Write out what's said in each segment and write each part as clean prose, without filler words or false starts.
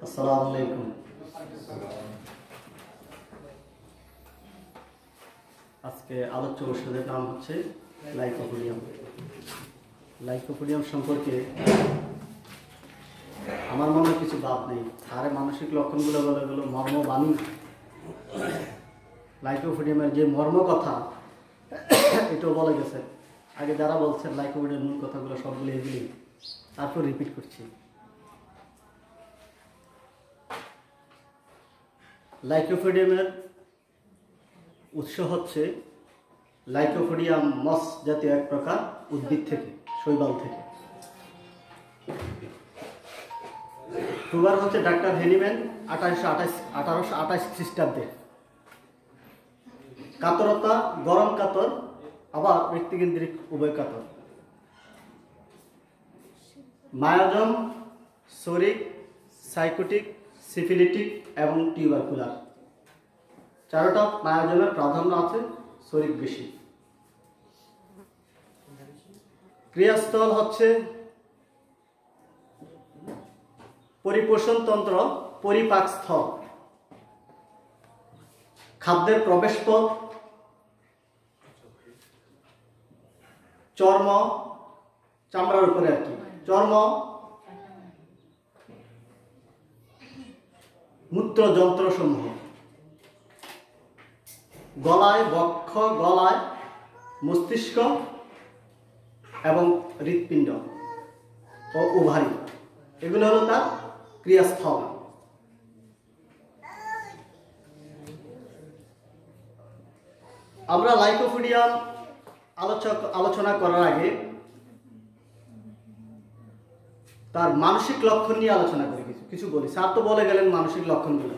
আসসালামু আলাইকুম। আজকে আলোচ্য ওষুধের নাম হচ্ছে লাইকোপোডিয়াম। লাইকোপোডিয়াম সম্পর্কে আমার মনে কিছু বাদ নেই। আরে মানসিক লক্ষণগুলো বলে গেল মর্মবাণী। লাইকোপোডিয়ামের যে মর্ম কথা এটাও বলে গেছে। আগে যারা বলছেন লাইকোপোডিয়ামের মূল কথাগুলো সবগুলো এগুলি, তারপর রিপিট করছি। লাইকোপোডিয়ামের উৎস হচ্ছে লাইকোপোডিয়াম মস জাতীয় এক প্রকার উদ্ভিদ থেকে, শৈবাল থেকে। প্রুভার হচ্ছে ডাক্তার হেনিম্যান 1828 খ্রিস্টাব্দে। কাতরতা গরম কাতর, আবার ব্যক্তিকেন্দ্রিক উভয় কাতর। মায়োজম শরিক, সাইকোটিক, সিফিলিটিক এবং টিউবারকুলার। চারোটা মায়োজমের প্রাধান্য আছে, শরিক বেশি। ক্রিয়াস্থল হচ্ছে পরিপোষণ তন্ত্র, পরিপাক স্থল, খাদ্যের প্রবেশপথ, চর্ম, চামড়ার উপরে আর কি, চর্ম, মূত্রযন্ত্র সমূহ, গলায় বক্ষ, গলায় মস্তিষ্ক এবং হৃৎপিণ্ড ও ওভারি, এগুলো হলো তার ক্রিয়াস্থল। আমরা লাইকোপোডিয়াম আলোচনা করার আগে তার মানসিক লক্ষণ নিয়ে আলোচনা করি, কিছু বলি। স্যার তো বলে গেলেন মানসিক লক্ষণগুলো,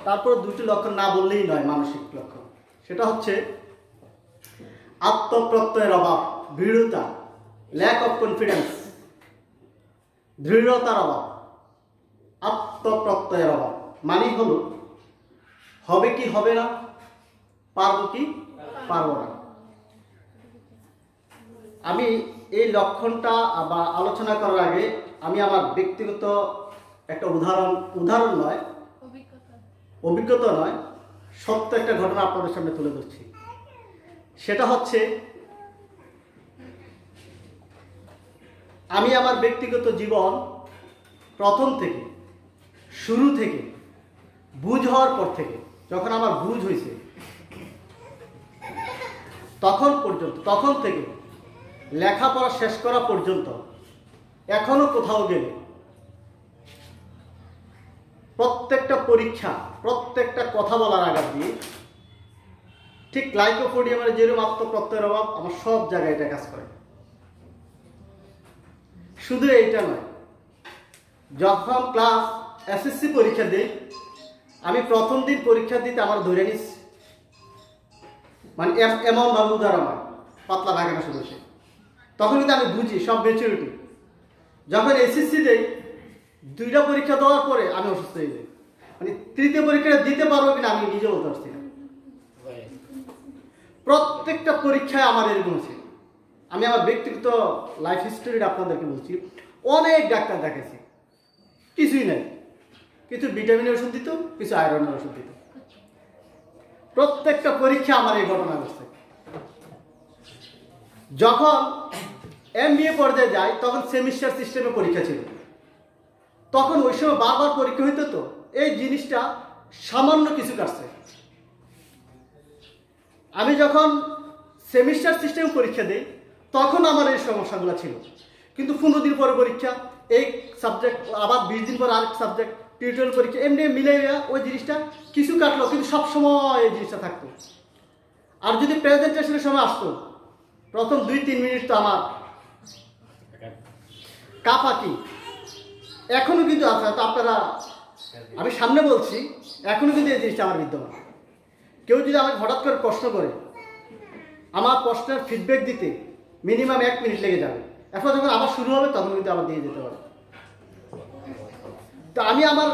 তারপর দুটি লক্ষণ না বললেই নয়। মানসিক লক্ষণ সেটা হচ্ছে আত্মপ্রত্যয়ের অভাব, দৃঢ়তা, ল্যাক অফ কনফিডেন্স, দৃঢ়তার অভাব, আত্মপ্রত্যয়ের অভাব। মানে হলো হবে কি হবে না, পারবো কি পারবো না। আমি এই লক্ষণটা বা আলোচনা করার আগে আমি আমার ব্যক্তিগত একটা উদাহরণ নয়, অভিজ্ঞতা নয়, সত্য একটা ঘটনা আপনাদের সামনে তুলে ধরছি। সেটা হচ্ছে আমি আমার ব্যক্তিগত জীবন প্রথম থেকে, শুরু থেকে, বুঝ হওয়ার পর থেকে, যখন আমার বুঝ হয়েছে তখন থেকে লেখাপড়া শেষ করা পর্যন্ত এখনো কোথাও গেলে প্রত্যেকটা পরীক্ষা, প্রত্যেকটা কথা বলার আগে দিয়ে ঠিক লাইকোপোডিয়ামের যেরকম আত্মপ্রত্যয়ের অভাব আমার সব জায়গায় এটা কাজ করে। শুধু এইটা নয়, যখন ক্লাস এসএসসি পরীক্ষা দিই, আমি প্রথম দিন পরীক্ষা দিতে আমার ধরে নিস, মানে এমন ভাবে উদার আমার পাতলা লাগে না শুধু সে, তখন কিন্তু আমি বুঝি সব ম্যাচুরিটি। যখন এসএসসি দেই, দুইটা পরীক্ষা দেওয়ার পরে আমি অসুস্থ হয়ে যাই, মানে তৃতীয় পরীক্ষাটা দিতে পারবো কিনা আমি নিজে বলতে পারছি না। প্রত্যেকটা পরীক্ষায় আমার এরকম ছিল। আমি আমার ব্যক্তিগত লাইফ হিস্টোরিটা আপনাদেরকে বলছি। অনেক ডাক্তার দেখাইছি, কিছুই নাই। কিছু ভিটামিনের ওষুধ দিত, কিছু আয়রনের ওষুধ দিত। প্রত্যেকটা পরীক্ষা আমার এই ঘটনা ঘটছে। যখন এমবিএ পর্যায়ে যাই, তখন সেমিস্টার সিস্টেমে পরীক্ষা ছিল। তখন ওই সময় বারবার পরীক্ষা হইতো, তো এই জিনিসটা সামান্য কিছু কাটছে। আমি যখন সেমিস্টার সিস্টেম পরীক্ষা দিই, তখন আমার এই সমস্যাগুলো ছিল। কিন্তু 15 দিন পরে পরীক্ষা, এই সাবজেক্ট, আবার 20 দিন পর আরেক সাবজেক্ট, টিউটোরিয়াল পরীক্ষা, এমনি মিলে ওই জিনিসটা কিছু কাটলো, কিন্তু সবসময় এই জিনিসটা থাকতো। আর যদি প্রেজেন্টেশনের সময় আসতো, প্রথম 2-3 মিনিট তো আমার কাঁপাকি এখনো কিন্তু আছে। তো আপনারা, আমি সামনে বলছি, এখনো কিন্তু এই জিনিসটা আমার বিদ্যমান। কেউ যদি আমাকে হঠাৎ করে প্রশ্ন করে, আমার প্রশ্নের ফিডব্যাক দিতে মিনিমাম 1 মিনিট লেগে যাবে। এখন যখন আবার শুরু হবে, তখন কিন্তু আবার দিয়ে যেতে পারে। তো আমি আমার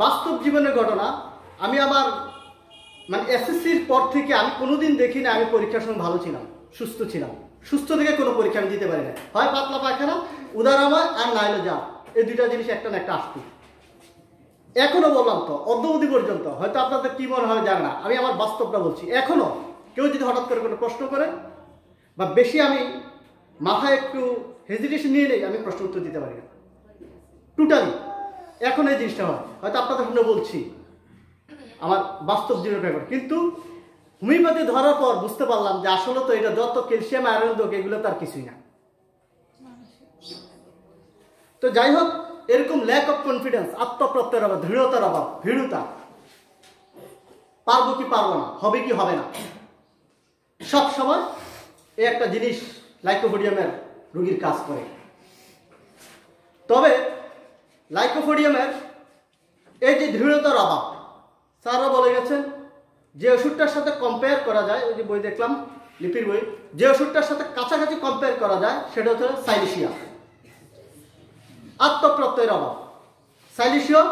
বাস্তব জীবনের ঘটনা, আমি আমার মানে এসএসসির পর থেকে আমি কোনোদিন দেখি না আমি পরীক্ষার সময় ভালো ছিলাম। সুস্থ ছিলাম। সুস্থ থেকে কোনো পরীক্ষা আমি দিতে পারি না, হয় পাতলা পায়খানা, উদারাময়, আর না হলে যা, এই দুইটা জিনিস একটা না একটা আসতো। এখনো বললাম তো, অদ্যাবধি পর্যন্ত, হয়তো আপনাদের কি মনে হয় জানে না, আমি আমার বাস্তবটা বলছি। এখনো কেউ যদি হঠাৎ করে কোনো প্রশ্ন করে বা বেশি আমি মাথায় একটু হেজিটেশন নিয়ে নেই, আমি প্রশ্ন উত্তর দিতে পারি না টোটালি। এখন এই জিনিসটা হয়, হয়তো আপনাদের সামনে বলছি আমার বাস্তব জীবনের ব্যাপার। কিন্তু হোমিওপ্যাথি ধরার পর বুঝতে পারলাম যে আসলে তো এটা যত ক্যালসিয়াম আয়রন দোক এগুলো তার কিছুই না। তো যাই হোক, এরকম ল্যাক অফ কনফিডেন্স, আত্মপ্রত্যয়ের অভাব, দৃঢ়তার অভাব, ভীরুতা, পারবো কি পারবো না, হবে কি হবে না, সব সময় এই একটা জিনিস লাইকোপোডিয়ামের রোগীর কাজ করে। তবে লাইকোপোডিয়ামের এই যে দৃঢ়তার অভাব, স্যাররা বলে গেছেন যে ওষুধটার সাথে কম্পেয়ার করা যায়, ওই যে বই দেখলাম লিপির বই, যে ওষুধটার সাথে কাছাকাছি কম্পেয়ার করা যায় সেটা হচ্ছে সাইলিশিয়া। আত্মপ্রত্যয়ের অভাব, সাইলিশিয়া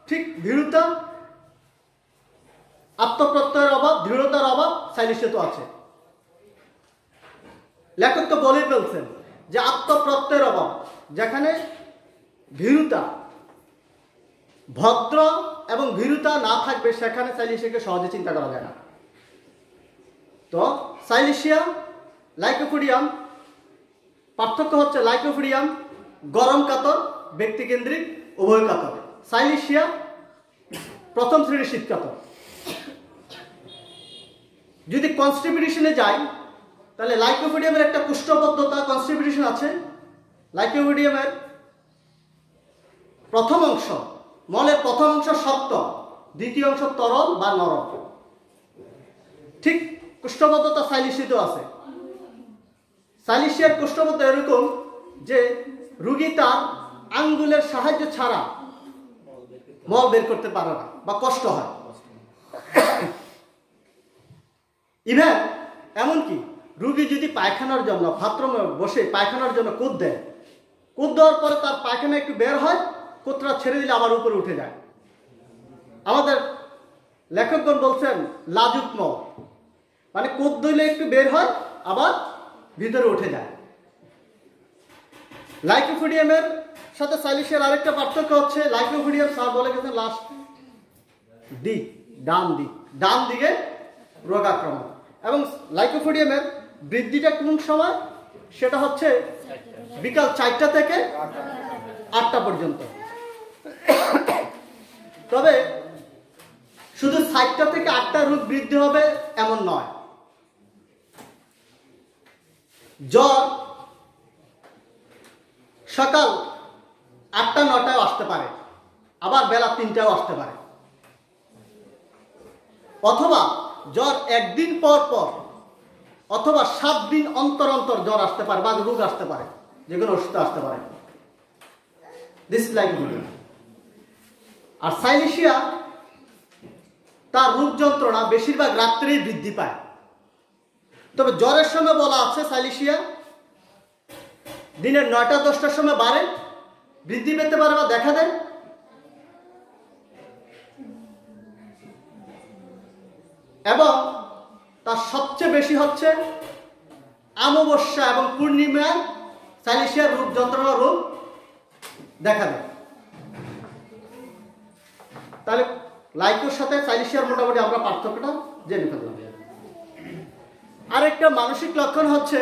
ঠিক দৃঢ়তা, আত্মপ্রত্যয়ের অভাব, দৃঢ়তার অভাব সাইলিশিয়া তো আছে। লেখক তো বলে ফেলছেন যে আত্মপ্রত্যয়ের অভাব, যেখানে ভীরুতা, ভদ্র এবং ভীরুতা না থাকবে সেখানে সাইলিশিয়াকে সহজে চিন্তা করা যায় না। তো সাইলিশিয়া, লাইকোপোডিয়াম, পার্থক্য হচ্ছে লাইকোপোডিয়াম গরম কাতর, ব্যক্তিকেন্দ্রিক, উভয় কাতর। সাইলিশিয়া প্রথম শ্রেণীর শীত কাতর। যদি কনস্টিটিউশনে যাই তাহলে লাইকোপোডিয়ামের একটা কুষ্ঠবদ্ধতা কনস্টিটিউশন আছে। লাইকোপোডিয়ামের প্রথম অংশ, মলের প্রথম অংশ শক্ত, দ্বিতীয় অংশ তরল বা নরম। ঠিক কুষ্ঠবদ্ধতা সাইলিশিয়াতেও আছে। সাইলিশিয়ার কুষ্ঠবদ্ধতা এরকম যে রোগী তার আঙ্গুলের সাহায্য ছাড়া মল বের করতে পারে না বা কষ্ট হয়। ইভেন এমনকি রোগী যদি পায়খানার জন্য বাথরুমে বসে পায়খানার জন্য কুদ দেয়, কুদ দেওয়ার পরে তার পায়খানা একটু বের হয়, কুদটা ছেড়ে দিলে আবার উপরে উঠে যায়। আমাদের লেখকগণ বলছেন লাজুক মল, মানে কুদ দিলে একটু বের হয় আবার ভিতরে উঠে যায়। লাইকোপোডিয়ামের সাথে সাইলিশিয়ার আরেকটা পার্থক্য হচ্ছে, লাইকোপোডিয়াম স্যার বলে গেছেন লাস্ট দিক, ডান দিকে রোগ আক্রমণ, এবং লাইকোপোডিয়ামের বৃদ্ধিটা কোন সময়, সেটা হচ্ছে বিকাল 4টা থেকে 8টা পর্যন্ত। তবে শুধু 4টা থেকে 8টা রোগ বৃদ্ধি হবে এমন নয়। জ্বর সকাল 8টা-9টায় আসতে পারে, আবার বেলা 3টাও আসতে পারে, অথবা জ্বর একদিন পর পর অথবা 7 দিন অন্তর অন্তর জ্বর আসতে পারে বা রোগ আসতে পারে, যে কোনো ওষুধ আসতে পারে। দিস লাইক আর সাইলিশিয়া তার রোগ যন্ত্রণা বেশিরভাগ রাত্রেই বৃদ্ধি পায়। তবে জ্বরের সময় বলা আছে সাইলিশিয়া দিনের 9টা-10টার সময় বাড়ে, বৃদ্ধি পেতে পারে বা দেখা দেয়। এবং তার সবচেয়ে বেশি হচ্ছে অমাবস্যা এবং পূর্ণিমায় সাইলিশিয়ার রোগ যন্ত্রণা রোগ দেখা দেয়। তাহলে লাইকোর সাথে সাইলিশিয়ার মোটামুটি আমরা পার্থক্যটা জেনে ফেললাম। আরেকটা মানসিক লক্ষণ হচ্ছে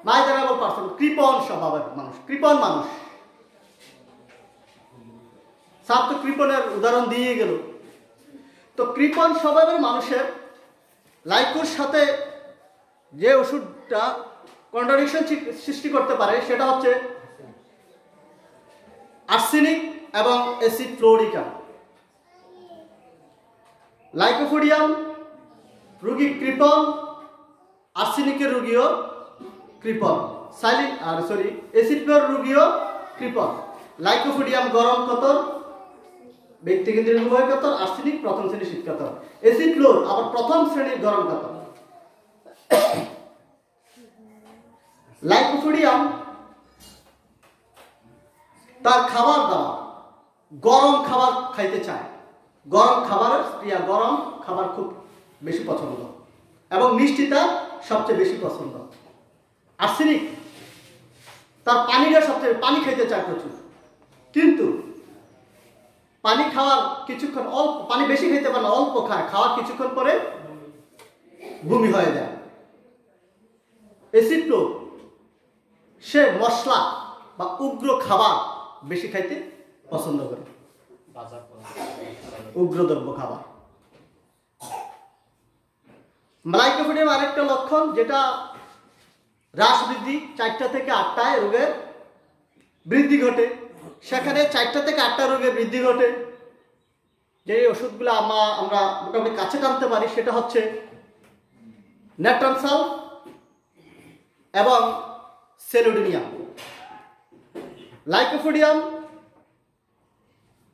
মাইজারেবল পার্সন, কৃপণ স্বভাবের মানুষ, কৃপণ মানুষ। স্যার তো কৃপণের উদাহরণ দিয়ে গেল। তো কৃপণ স্বভাবের মানুষের লাইকোর সাথে যে ওষুধটা কন্ট্রাডিকশন সৃষ্টি করতে পারে সেটা হচ্ছে আর্সেনিক এবং অ্যাসিড ফ্লোরিকা। লাইকোপোডিয়াম রোগী কৃপণ, আর্সেনিকের রোগীও কৃপণ, অ্যাসিড ফ্লোর রোগীও কৃপণ। লাইকোপোডিয়াম গরম কাতর, ব্যক্তিকেন্দ্রিক উভয় কাতর, আর্সেনিক প্রথম শ্রেণীর শীত কাতর, অ্যাসিড ফ্লোর আবার প্রথম শ্রেণীর গরম কাতর। লাইকোপোডিয়াম তার খাবার দাবার গরম খাবার খাইতে চায়, গরম খাবারের ক্রিয়া, গরম খাবার খুব বেশি পছন্দ এবং মিষ্টি তার সবচেয়ে বেশি পছন্দ। আর্সেনিক তার পানিটা সবচেয়ে, পানি খেতে চায় প্রচুর, কিন্তু পানি খাওয়ার কিছুক্ষণ অল্প, পানি বেশি খেতে পারে না, অল্প খায়, খাওয়ার কিছুক্ষণ পরে বমি হয়ে যায়। অ্যাসিড প্রোব সে মশলা বা উগ্র খাবার বেশি খাইতে পছন্দ করে, উগ্র দ্রব্য খাবার। লাইকোপোডিয়াম আরেকটা লক্ষণ, যেটা হ্রাস বৃদ্ধি, 4টা থেকে 8টায় রোগের বৃদ্ধি ঘটে, সেখানে 4টা থেকে 8টা রোগের বৃদ্ধি ঘটে। যে ওষুধগুলো আমরা মোটামুটি কাছে টানতে পারি সেটা হচ্ছে ন্যাট্রানসাল এবং সেলুডিনিয়াম। লাইকোপোডিয়াম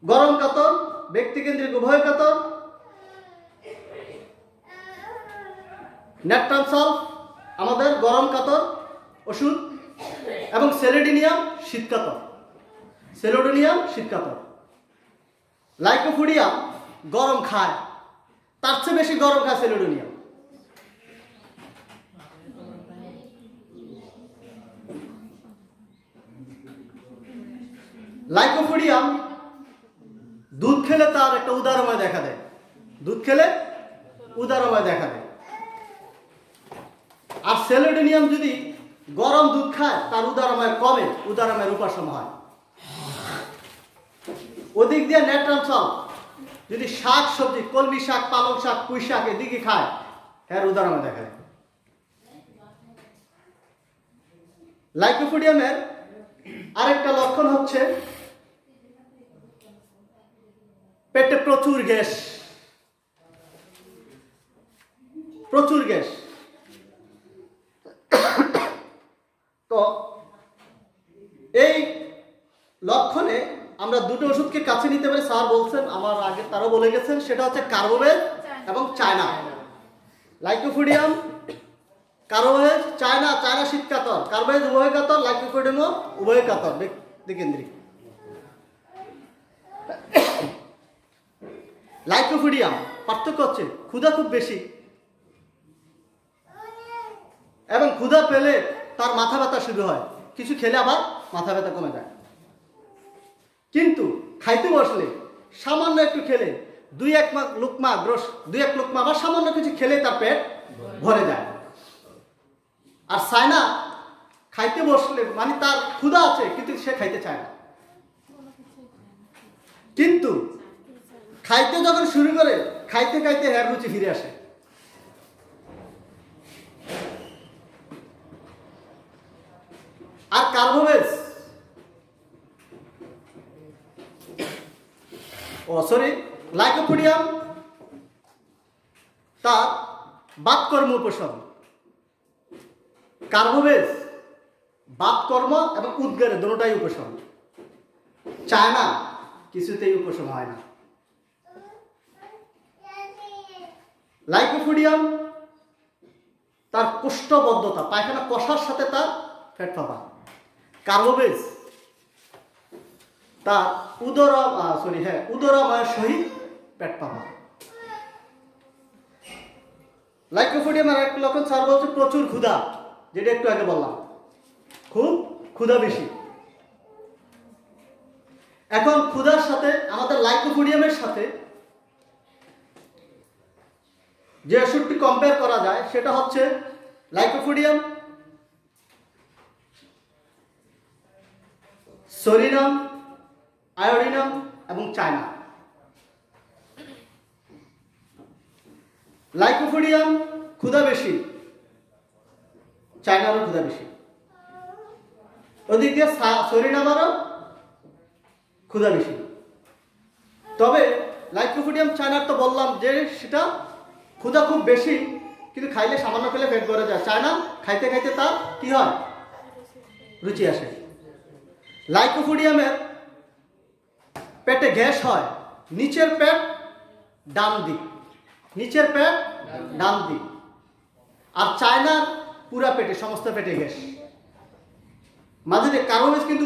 গরম কাতর, ব্যক্তিকেন্দ্রিক উভয় কাতর, ন্যাট্রানসাল আমাদের গরম কাতর ওষুধ, এবং সেলুডিনিয়াম শীত কাতর। সেলুডিনিয়াম শীত কাতর। লাইকোপোডিয়াম গরম খায়, তার চেয়ে বেশি গরম খায় সেলুডিনিয়াম। লাইকোপোডিয়াম দুধ খেলে তার একটা উদারময় দেখা দেয়, দুধ খেলে উদারময় দেখা দেয়। আর সেলুডিনিয়াম যদি গরম দুধ খায় তার উদারময় কমে, উদারময়ের উপাসম হয়। ওদিক দিয়ে ন্যাট্রানসাল যদি শাক সবজি, কলমি শাক, পালং শাক, পুঁই শাক এদিকে খায়, এর উদারময় দেখা দেয়। লাইকোপোডিয়ামের আরেকটা লক্ষণ হচ্ছে পেটে প্রচুর গ্যাস, প্রচুর গ্যাস। তো এই লক্ষণে আমরা দুটো ওষুধকে কাছে নিতে পারি। স্যার বলছেন, আমার আগে তারও বলে গেছেন, সেটা হচ্ছে কার্বোভেজ এবং China. Lycopodium Carbo veg, China, China শীত কাতর, কার্বোভেজ উভয় কাতর, লাইকোপোডিয়ামও উভয় কাতর, ব্যক্তিকেন্দ্রিক। লাইকোপোডিয়াম পার্থক্য হচ্ছে ক্ষুধা খুব বেশি, এবং ক্ষুধা পেলে তার মাথা ব্যথা শুরু হয়, কিছু খেলে আবার মাথা ব্যথা কমে যায়। কিন্তু খাইতে বসলে সামান্য একটু খেলে, দুই এক লোকমা বা সামান্য কিছু খেলে তার পেট ভরে যায়। আর চায়না খাইতে বসলে মানে তার ক্ষুধা আছে কিন্তু সে খাইতে চায় না, কিন্তু খাইতে যখন শুরু করে, খাইতে খাইতে এর রুচি ফিরে আসে। আর কার্বোভেজ, লাইকোপোডিয়াম তার বাতকর্ম উপশম, কার্বোভেজ বাতকর্ম এবং উদ্গারে দুটোটাই উপশম। চায়না কিছুতেই উপশম হয় না। লাইকোপোডিয়াম তার কোষ্ঠবদ্ধতা, পায়খানা কষার সাথে তার পেট ফাঁপা। কার্বোভেজ তার উদরময়ের সহিত পেট ফাঁপা। লাইকোপোডিয়ামের একটা লক্ষণ স্যার বলছে প্রচুর ক্ষুধা, যেটা একটু আগে বললাম, খুব ক্ষুধা বেশি। এখন ক্ষুধার সাথে আমাদের লাইকোপোডিয়ামের সাথে যে ওষুধটি কম্পেয়ার করা যায় সেটা হচ্ছে লাইকোপোডিয়াম, সোরিনাম, আয়োডিনাম এবং চায়না। লাইকোপোডিয়াম ক্ষুধা বেশি, চায়নারও ক্ষুধা বেশি। ওদিক দিয়ে সোরিনামারও ক্ষুধা বেশি। তবে লাইকোপোডিয়াম, চায়নার তো বললাম যে সেটা ক্ষুধা খুব বেশি, কিন্তু খাইলে সামান্য খেলে পেট ভরে যায়। চায়না খাইতে খাইতে তার কি হয়, রুচি আসে। লাইকোপোডিয়ামের পেটে গ্যাস হয়, নিচের পেট ডান দিক, নিচের পেট ডান দিক। আর চায়নার পুরা পেটে, সমস্ত পেটে গ্যাস। মাঝে কার্বোভেজ কিন্তু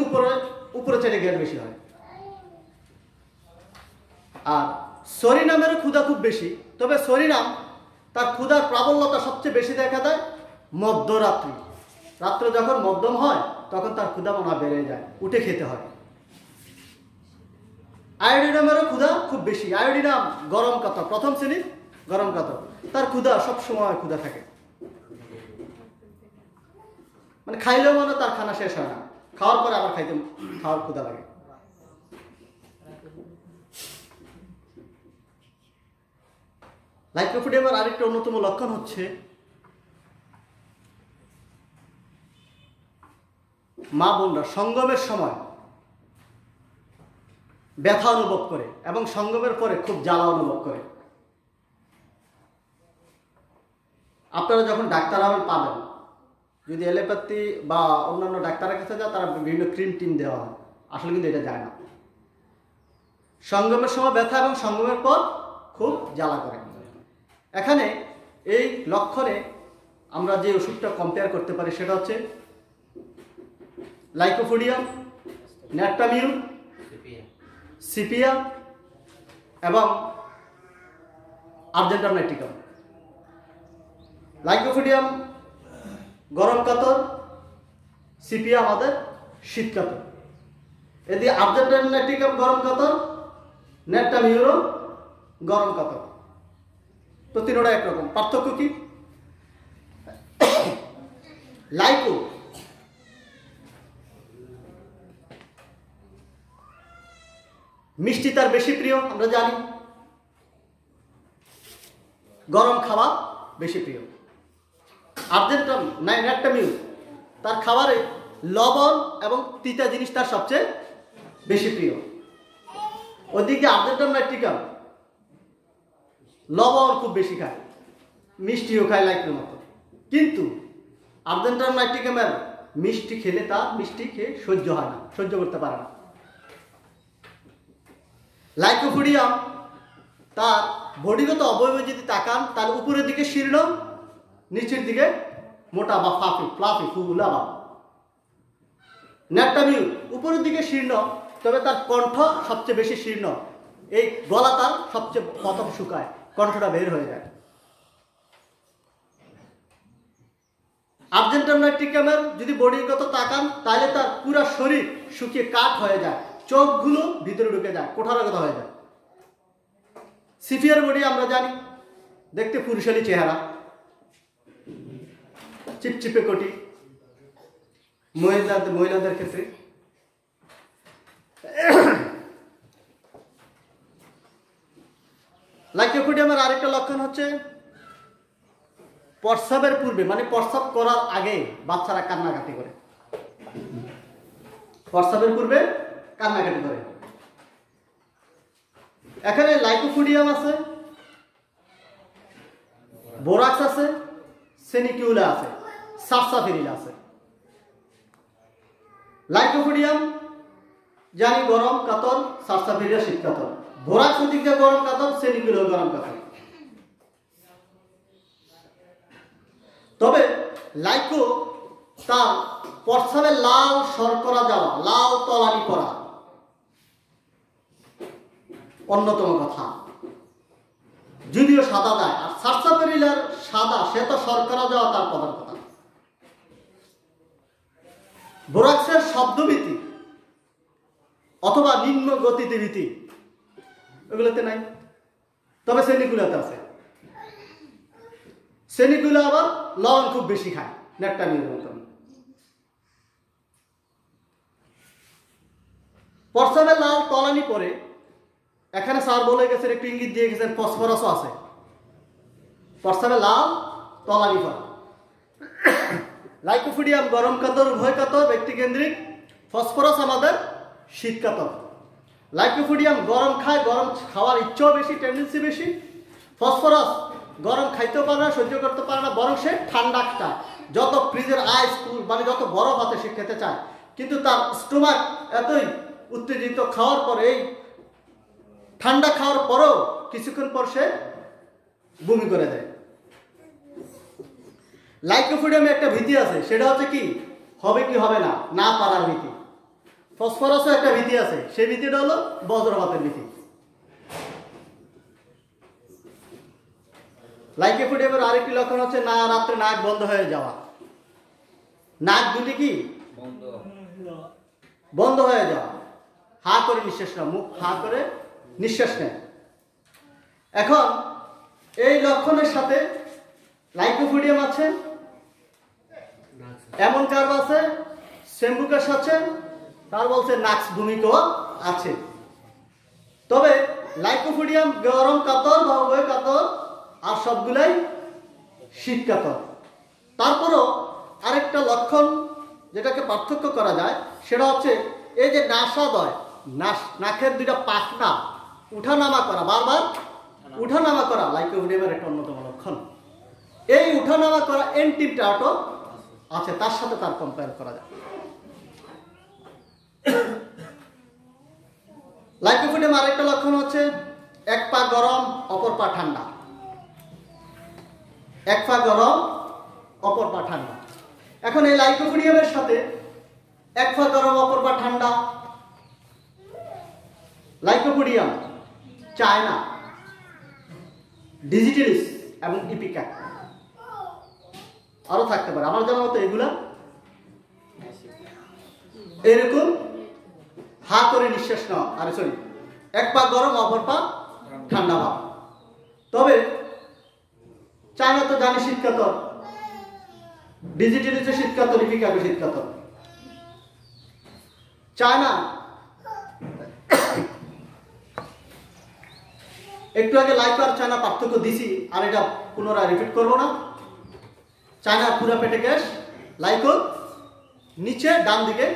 উপরে চেটে গ্যাস বেশি হয়। আর সরিনামেরও ক্ষুধা খুব বেশি, তবে সরিনাম তার ক্ষুধার প্রাবল্যতা সবচেয়ে বেশি দেখা দেয় মধ্যরাত্রি। রাত্রে যখন মধ্যম হয় তখন তার ক্ষুধা মনে বেড়ে যায়, উঠে খেতে হয়। আয়োডিনামেরও ক্ষুধা খুব বেশি। আয়োডিনাম গরম কাতর, প্রথম শ্রেণীর গরম কাতর, তার ক্ষুধা সবসময় ক্ষুধা থাকে, মানে খাইলেও মানে তার খানা শেষ হয় না, খাওয়ার পরে আবার খাওয়ার ক্ষুধা লাগে। লাইকোপিডিয়ামের আরেকটা অন্যতম লক্ষণ হচ্ছে মা বোনরা সঙ্গমের সময় ব্যথা অনুভব করে এবং সঙ্গমের পরে খুব জ্বালা অনুভব করে। আপনারা যখন ডাক্তার পাবেন, যদি এলোপ্যাথি বা অন্যান্য ডাক্তারের কাছে যান, তারা বিভিন্ন ক্রিম টিম দেওয়া হয়, আসলে কিন্তু এটা যায় না। সঙ্গমের সময় ব্যথা এবং সঙ্গমের পর খুব জ্বালা করে। এখানে এই লক্ষণে আমরা যে ওষুধটা কম্পেয়ার করতে পারি সেটা হচ্ছে লাইকোপিডিয়াম, ন্যাট্টামিউর, সিপিয়া এবং আর্জেন্টাম নাইট্রিকাম। লাইকোপিডিয়াম গরম কাতর, সিপিয়া আমাদের শীত কাতর। এদিকে আর্জেন্টাম নাইট্রিকাম গরম কাতর, ন্যাট্টামিউরও গরম কাতর। তো তিনটা একরকম। পার্থক্য কি? লাইকো মিষ্টি তার বেশি প্রিয়, আমরা জানি, গরম খাবার বেশি প্রিয়। আর্জেন্টাম ন্যাট্টামিউর তার খাবারে লবণ এবং তিতা জিনিস তার সবচেয়ে বেশি প্রিয়। ওদিকে আর্জেন্টাম নাইট্রিকাম লবণ খুব বেশি খায়, মিষ্টিও খায় লাইকের মতো, কিন্তু আর্জেন্টাম নাইট্রিকামের মিষ্টি খেলে তার মিষ্টি খেয়ে সহ্য হয় না, সহ্য করতে পারে না। লাইকোপিডিয়াম তার বডিগত অবয়বে যদি তাকান, তার উপরের দিকে শীর্ণ, নিচের দিকে মোটা বা ফ্লাফি ফুলা বা। ন্যাট্টামিউর উপরের দিকে শীর্ণ, তবে তার কণ্ঠ সবচেয়ে বেশি শীর্ণ, এই গলা তার সবচেয়ে প্রথম শুকায়, কণ্ঠটা বের হয়ে যায়। আর্জেন্টাম নাইট্রিকামের যদি বডিগত তাকান, তাহলে তার পুরো শরীর শুকিয়ে কাঠ হয়ে যায়, চোখগুলো ভিতরে ঢুকে যায়, কোঠারগত হয়ে যায়। সিপিয়ার বডি আমরা জানি, দেখতে পুরুষালী চেহারা, চিপচিপে কোটি, মহিলাদের ক্ষেত্রে। লাইকোপিডিয়ামের আরেকটা লক্ষণ হচ্ছে প্রস্রাবের পূর্বে, মানে প্রস্রাব করার আগে বাচ্চারা কান্নাকাটি করে, প্রস্রাবের পূর্বে কান্নাকাটি করে। এখানে লাইকোপিডিয়াম আছে, বোরাক্স আছে, সেনিকিউলা আছে, সারসাফেরিল আছে। লাইকোপিডিয়াম জানি গরম কাতর, সারসাফেরিল শীত কাতর, বোরাক্স ওদিকে গরম কাতর, সেনিকিউলা গরম কাতর। তবে লাইকো তার প্রস্রাবে লাল শর্করা যাওয়া, লাল তলানি করা অন্যতম কথা, যদিও সাদা দেয়। আর সারসাফেরিলের সাদা, সে তো শর্করা যাওয়া তার প্রধান কথা। বোরাক্সের শব্দভীতি অথবা নিম্ন গতিতে ভীতি এগুলোতে নাই, তবে সেনিকুলাতে আছে। সেনিকুলা আবার লবণ খুব বেশি খায়, ন্যাট্টামিউরের মতন। প্রস্রাবে লাল তলানি পরে, এখানে স্যার বলে গেছেন, একটু ইঙ্গিত দিয়ে গেছেন, ফসফরাসও আছে। প্রস্রাবে লাল তলানি পরে। লাইকোপিডিয়াম গরম কাতর, উভয় কাতর, ব্যক্তিকেন্দ্রিক। ফসফরাস আমাদের শীত কাতর। লাইকোপিডিয়াম গরম খায়, গরম খাওয়ার ইচ্ছাও বেশি, টেন্ডেন্সি বেশি। ফসফরাস গরম খাইতেও পারে না, সহ্য করতে পারে না, বরং সে ঠান্ডা চায়। যত ফ্রিজের আইস কুল মানে যত বরফ আছে সে খেতে চায়, কিন্তু তার স্টোমাক এতই উত্তেজিত, খাওয়ার পরে, এই ঠান্ডা খাওয়ার পরেও কিছুক্ষণ পর সে বমি করে দেয়। লাইকোপিডিয়ামে একটা ভীতি আছে, সেটা হচ্ছে কি, হবে কি হবে না, না পারার ভীতি। ফসফরাসও একটা ভীতি আছে, সেই ভীতিটা হলো বজ্রপাতের ভীতি। লাইকোপোডিয়ামের আরেকটি লক্ষণ হচ্ছে না রাত্রে নাক বন্ধ হয়ে যাওয়া। নাক দুটি কি বন্ধ হয়ে যাওয়া, হা করে নিঃশ্বাস নেওয়া, মুখ হা করে নিঃশ্বাস নেয়। এখন এই লক্ষণের সাথে লাইকোপোডিয়াম আছে, এমন কার্ভ আছে, সেম্বুকাস আছে, তার বলছে নাক্স ভূমিকাও আছে। তবে লাইকোপোডিয়াম গরম কাতর বা উভয় কাতর, আর সবগুলাই শীত কাতর। তারপরও আরেকটা লক্ষণ যেটাকে পার্থক্য করা যায় সেটা হচ্ছে এই যে নাসাদয়, নাকের দুইটা পাখনা উঠানামা করা, বারবার উঠানামা করা লাইকোপোডিয়ামের একটা অন্যতম লক্ষণ। এই উঠানামা করা এন্টিমটাও আছে, তার সাথে তার কম্পেয়ার করা যায়। লাইকোপোডিয়াম আরেকটা লক্ষণ হচ্ছে এক পা গরম অপর পা ঠান্ডা, এক পা গরম অপর পা ঠান্ডা। এখন এই লাইকোপোডিয়ামের সাথে এক পা গরম অপর পা ঠান্ডা, লাইকোপোডিয়াম, চায়না, ডিজিটালিস এবং ইপিক্যাক, আরো থাকতে পারে আমার জানা মতো। এগুলা এরকম হা করে নিঃশ্বাস নেওয়া, আরে সরি, এক পা গরম অপর পা ঠান্ডা ভাব। তবে চায়না তো জানি শীতকাতর, ডিজিটালিসে শীতকাতর, ইপিক্যাকে শীতকাতর। চায়না একটু আগে লাইকো আর চায়না পার্থক্য দিছি, আর এটা পুনরায় রিপিট করবো না। চায়না পুরা পেটে গ্যাস, লাইকো নিচে ডান দিকে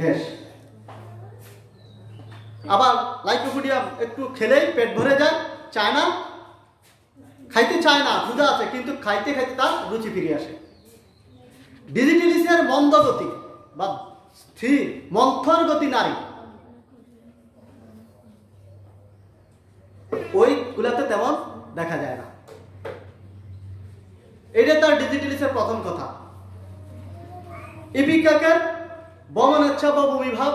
গ্যাস। আবার লাইকোপোডিয়াম একটু খেলেই পেট ভরে যায়, চায়না খাইতে চায় না, ক্ষুধা আছে কিন্তু খাইতে খাইতে তার রুচি ফিরে আসে। ডিজিটালিসের মন্দগতি বা স্থির মন্থর গতি নারী, ওইগুলাতে তেমন দেখা যায় না। এটা তার ডিজিটালিসের প্রথম কথা। ইপিক্যাকের বমনেচ্ছা বা বমিভাব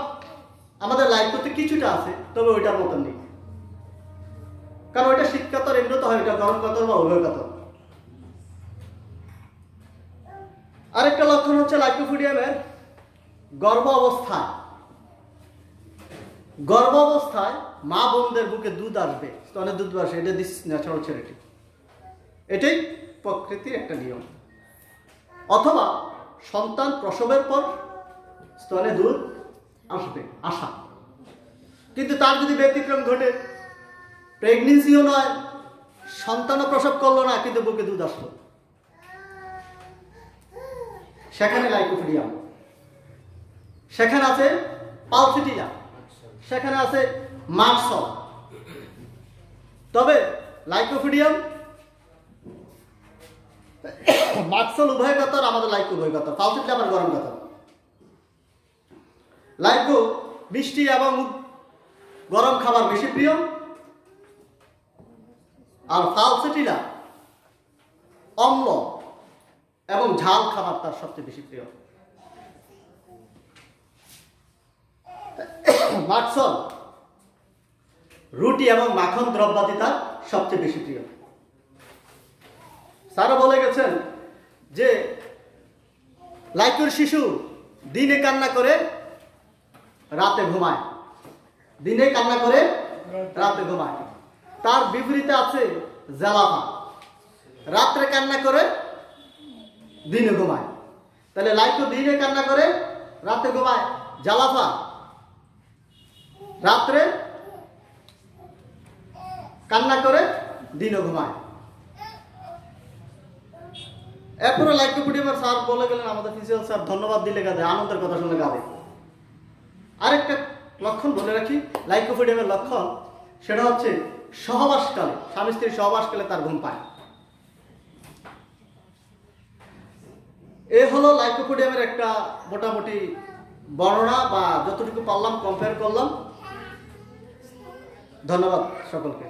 আমাদের লাইকোতে কিছুটা আছে, তবে ওইটার মতন নেই, কারণ ওইটা শীতকাতর, এমনি তো হয়, ওইটা গরম কাতর বা উভয় কাতর। আরেকটা লক্ষণ হচ্ছে লাইকোপোডিয়ামের গর্ভ অবস্থায় মা বোনদের বুকে দুধ আসবে, স্তনে দুধ আসবে, এটা দিস ন্যাচারাল চ্যারিটি, এটাই প্রকৃতির একটা নিয়ম। অথবা সন্তান প্রসবের পর স্তনে দুধ আসবে, আশা। কিন্তু তার যদি ব্যতিক্রম ঘটে, প্রেগনেন্সিও নয়, সন্তানও প্রসব করলো না, কিন্তু বুকে দুধ আসলো, সেখানে লাইকোপোডিয়াম, সেখানে আছে পালসিটিলা, সেখানে আছে মার্সল। তবে লাইকোপোডিয়াম মার্সল উভয় কাতর, আমাদের লাইকো উভয় কাতর, পালসিটিলা আবার গরম কাতর। লাইকো মিষ্টি এবং গরম খাবার বেশি প্রিয়, আর পালসিটিলা অম্ল এবং ঝাল খাবার তার সবচেয়ে বেশি প্রিয়। মার্সল রুটি এবং মাখন দ্রব্যাদি তার সবচেয়ে বেশি প্রিয়। স্যারও বলে গেছেন যে লাইকোর শিশু দিনে কান্না করে রাতে ঘুমায়, দিনে কান্না করে রাতে ঘুমায়। তার বিপরীতে আছে জালাভা, রাত্রে কান্না করে দিনে ঘুমায়। তাহলে লাইকো দিনে কান্না করে রাতে ঘুমায়, জালাভা রাত্রে কান্না করে দিনে ঘুমায়। এরপরে লাইকোপোডিয়ামের স্যার বলে গেলেন, আমাদের ফিজিক্যাল স্যার ধন্যবাদ দিলে কাঁদে, আনন্দের কথা শুনে কাঁদে। আরেকটা লক্ষণ বলে রাখি, লাইকোপোডিয়ামের লক্ষণ সেটা হচ্ছে সহবাসকালে, স্বামী স্ত্রীর সহবাসকালে তার ঘুম পায়। এ হলো লাইকোপোডিয়ামের একটা মোটামুটি বর্ণনা, বা যতটুকু পারলাম কম্পেয়ার করলাম। ধন্যবাদ সকলকে।